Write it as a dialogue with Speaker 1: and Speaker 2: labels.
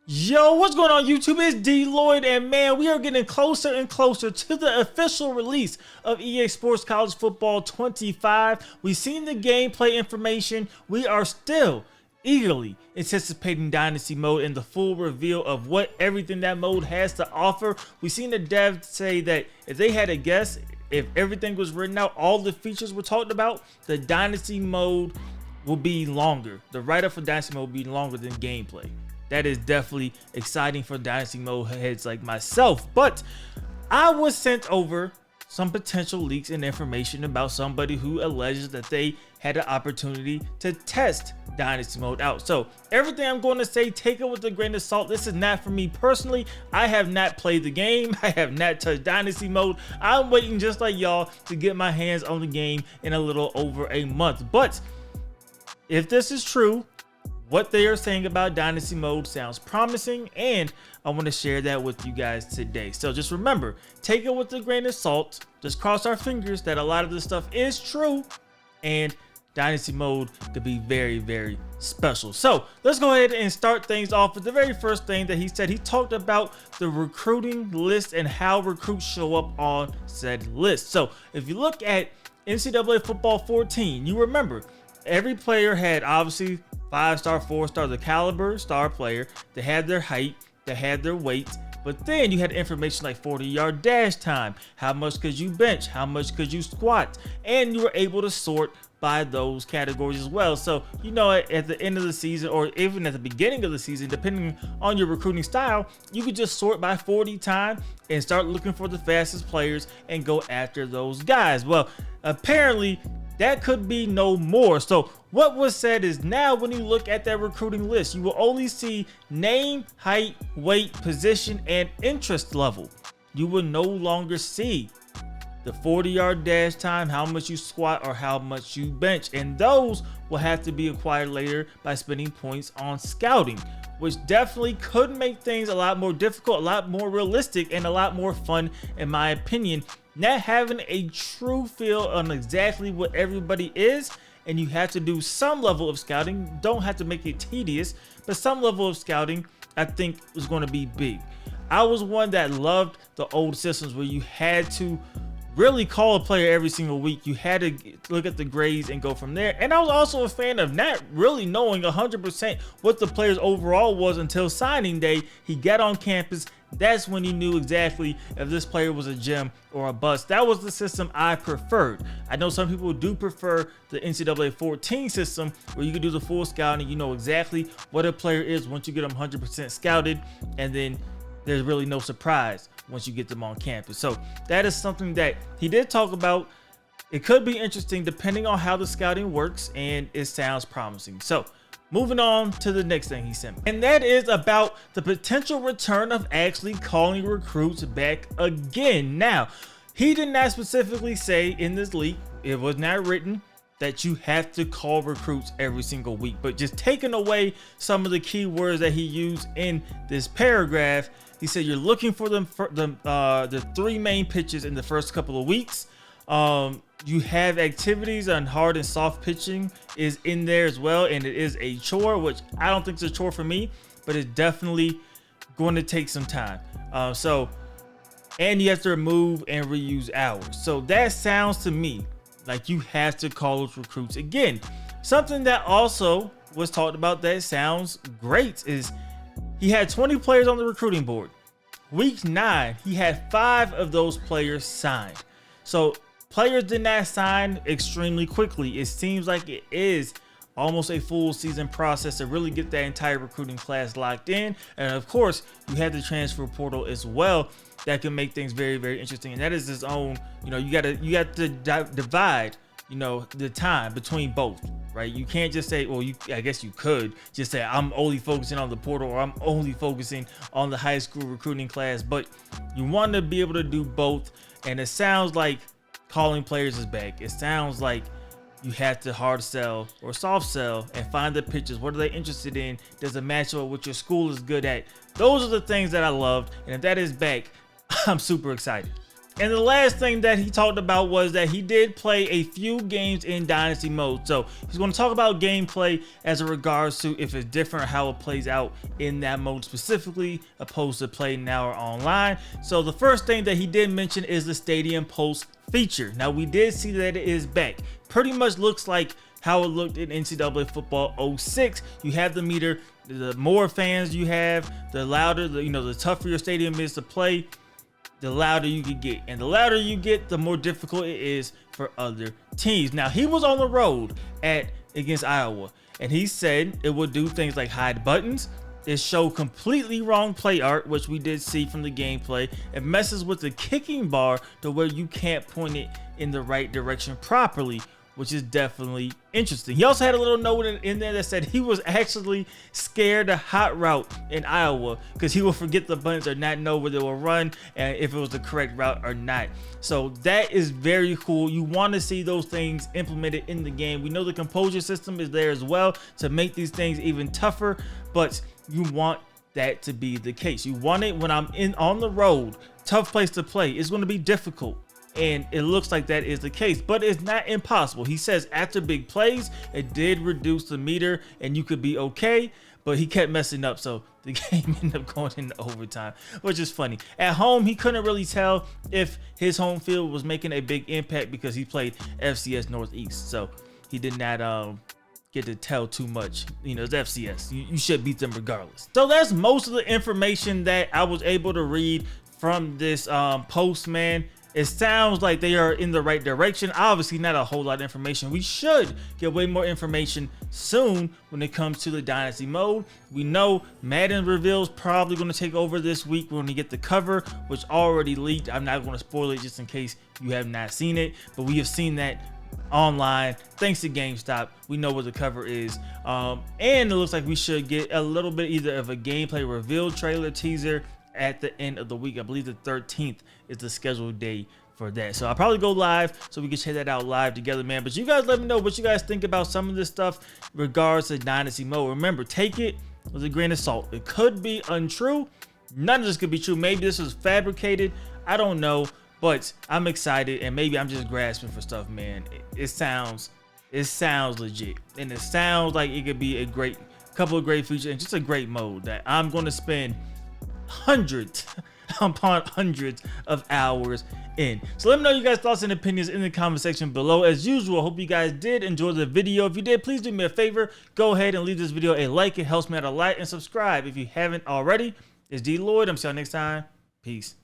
Speaker 1: Yo, what's going on YouTube? It's DLloyd, and man, we are getting closer and closer to the official release of EA Sports College Football 25. We've seen the gameplay information. We are still eagerly anticipating Dynasty mode and the full reveal of what everything that mode has to offer. We've seen the devs say that if they had a guess, if everything was written out, all the features were talked about, the Dynasty mode will be longer. The write-up for Dynasty mode will be longer than gameplay. That is definitely exciting for Dynasty mode heads like myself. But I was sent over some potential leaks and information about somebody who alleges that they had an opportunity to test Dynasty mode out. So everything I'm going to say, take it with a grain of salt. This is not for me personally. I have not played the game. I have not touched Dynasty mode. I'm waiting just like y'all to get my hands on the game in a little over a month. But if this is true, what they are saying about Dynasty mode sounds promising, and I want to share that with you guys today. So just remember, take it with a grain of salt. Just cross our fingers that a lot of this stuff is true, and Dynasty mode could be very, very special. So let's go ahead and start things off with the very first thing that he said. He talked about the recruiting list and how recruits show up on said list. So if you look at NCAA Football 14, you remember every player had obviously 5-star, 4-star, the caliber star player. They had their height, they had their weight, but then you had information like 40-yard dash time, how much could you bench, how much could you squat, and you were able to sort by those categories as well. So, you know, at the end of the season, or even at the beginning of the season, depending on your recruiting style, you could just sort by 40 time and start looking for the fastest players and go after those guys. Well, apparently that could be no more. So what was said is now when you look at that recruiting list, you will only see name, height, weight, position, and interest level. You will no longer see the 40-yard dash time, how much you squat, or how much you bench. And those will have to be acquired later by spending points on scouting, which definitely could make things a lot more difficult, a lot more realistic, and a lot more fun, in my opinion. Not having a true feel on exactly what everybody is, and you have to do some level of scouting. Don't have to make it tedious, but some level of scouting I think was going to be big. I was one that loved the old systems where you had to really call a player every single week. You had to look at the grades and go from there. And I was also a fan of not really knowing 100% what the player's overall was until signing day. He got on campus. That's when you knew exactly if this player was a gem or a bust. That was the system I preferred. I know some people do prefer the NCAA 14 system where you can do the full scouting. You know exactly what a player is once you get them 100% scouted, and then there's really no surprise once you get them on campus. So that is something that he did talk about. It could be interesting depending on how the scouting works, and it sounds promising. So moving on to the next thing he sent me, and that is about the potential return of actually calling recruits back again. Now, he did not specifically say in this leak, it was not written that you have to call recruits every single week, but just taking away some of the key words that he used in this paragraph, he said you're looking for them for the 3 main pitches in the first couple of weeks. You have activities on hard and soft pitching is in there as well, and it is a chore, which I don't think it's a chore for me, but it's definitely going to take some time. And you have to remove and reuse hours. So that sounds to me like you have to call those recruits again. Something that also was talked about that sounds great is he had 20 players on the recruiting board. Week 9, he had 5 of those players signed. So players did not sign extremely quickly. It seems like it is almost a full season process to really get that entire recruiting class locked in. And of course, you have the transfer portal as well that can make things very, very interesting. And that is its own, you know, you got to divide, you know, the time between both, right? You can't just say, well, I guess you could just say I'm only focusing on the portal, or I'm only focusing on the high school recruiting class, but you want to be able to do both. And it sounds like calling players is back. It sounds like you have to hard sell or soft sell and find the pitches. What are they interested in? Does it match up what your school is good at? Those are the things that I loved. And if that is back, I'm super excited. And the last thing that he talked about was that he did play a few games in Dynasty mode. So he's going to talk about gameplay as it regards to if it's different, how it plays out in that mode specifically, opposed to play now or online. So the first thing that he did mention is the Stadium Pulse feature. Now we did see that it is back. Pretty much looks like how it looked in NCAA football 06. You have the meter. The more fans you have, the louder, the tougher your stadium is to play, the louder you can get. And the louder you get, the more difficult it is for other teams. Now, he was on the road against Iowa, and he said it would do things like hide buttons. It showed completely wrong play art, which we did see from the gameplay. It messes with the kicking bar to where you can't point it in the right direction properly, which is definitely interesting. He also had a little note in there that said he was actually scared to hot route in Iowa because he will forget the buttons or not know where they will run and if it was the correct route or not. So that is very cool. You want to see those things implemented in the game. We know the composure system is there as well to make these things even tougher, but you want that to be the case. You want it when I'm on the road, tough place to play. It's going to be difficult. And it looks like that is the case, but it's not impossible. He says after big plays, it did reduce the meter and you could be okay, but he kept messing up. So the game ended up going into overtime, which is funny. At home, he couldn't really tell if his home field was making a big impact because he played FCS Northeast. So he did not get to tell too much. It's FCS. You should beat them regardless. So that's most of the information that I was able to read from this post, man. It sounds like they are in the right direction. Obviously not a whole lot of information. We should get way more information soon when it comes to the Dynasty mode. We know Madden reveal is probably going to take over this week when we get the cover, which already leaked. I'm not going to spoil it just in case you have not seen it, but we have seen that online thanks to GameStop. We know what the cover is, and it looks like we should get a little bit either of a gameplay reveal trailer teaser at the end of the week. I believe the 13th is the scheduled day for that. So I'll probably go live so we can check that out live together, man. But you guys let me know what you guys think about some of this stuff regards to Dynasty mode. Remember, take it with a grain of salt. It could be untrue. None of this could be true. Maybe this was fabricated. I don't know, but I'm excited, and maybe I'm just grasping for stuff, man. It sounds legit, and it sounds like it could be a couple of great features and just a great mode that I'm going to spend hundreds upon hundreds of hours in. So let me know you guys' thoughts and opinions in the comment section below. As usual, I hope you guys did enjoy the video. If you did, please do me a favor, go ahead and leave this video a like. It helps me out a lot, and subscribe if you haven't already. It's DLloyd. I'm see y'all next time. Peace.